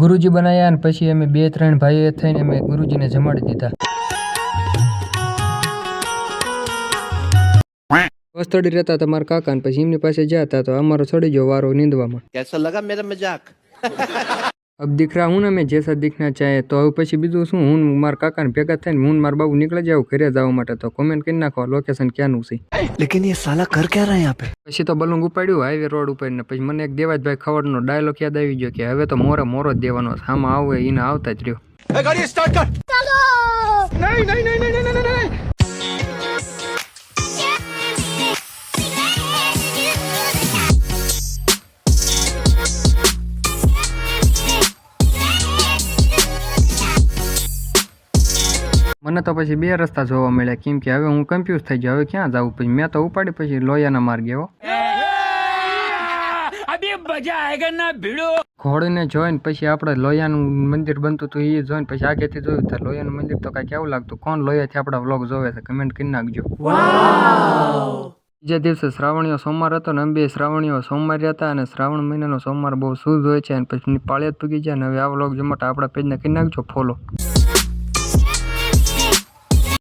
ગુરુજી બનાવ્યા અને પછી અમે 2-3 ભાઈઓ થઈને અમે ગુરુજીને જમાડી દીધા. વસ્તડી રહેતા તમારા કાકા ને પછી એમની પાસે જતા તો અમારો ચડી ગયો વારો નીંદવામાં. कैसा लगा मेरा मजाक? अब દીકરા હું ને મેં જૈસા દીખના ચાહે તો હવે પછી બીજું શું હું મારા કાકાને ભેગા થઈને હું મારા બાબુ નીકળી જાવ ઘરે જવા માટે તો કોમેન્ટ કરી નાખો લોકેશન ક્યાંનું છે. लेकिन ये साला कर क्या रहा है यहाँ पे? પછી તો બલૂંગ ઉપાડ્યું હાઈવે રોડ ઉપર ને પછી મને એક દેવાજભાઈ ખવડનો ડાયલોગ યાદ આવી ગયો કે હવે તો મોરો મોરો જ દેવાનો છે આમાં આવું એને આવતા જ રહ્યો. गाड़ी स्टार्ट कर। चलो। नहीं नहीं नहीं नहीं नहीं नहीं। મને તો પછી બે રસ્તા જોવા મળ્યા કેમ કે હવે હું કન્ફ્યુઝ થઈ ગયો હવે ક્યાં જાઉં પછી મેં તો ઉપાડી પછી લોયાના માર્ગે ઘોડીને જોઈને પછી આપણે લોયાનું મંદિર બનતું હતું એ જોઈને પછી આગેથી જોયું તો લોયાનું મંદિર તો કાંઈ કેવું લાગતું કોણ લોયાથી આપણા વ્લોગ જોવે છે કમેન્ટ કરી નાખજો. બીજા દિવસે શ્રાવણીયો સોમવાર હતો ને અમે શ્રાવણીઓ સોમવાર હતા અને શ્રાવણ મહિનાનો સોમવાર બહુ શુદ્ધ હોય છે અને પછી પાળિયાદ પૂગી જાય ને હવે આ વ્લોગ જો માટે આપણા પેજને કરી નાખજો ફોલો.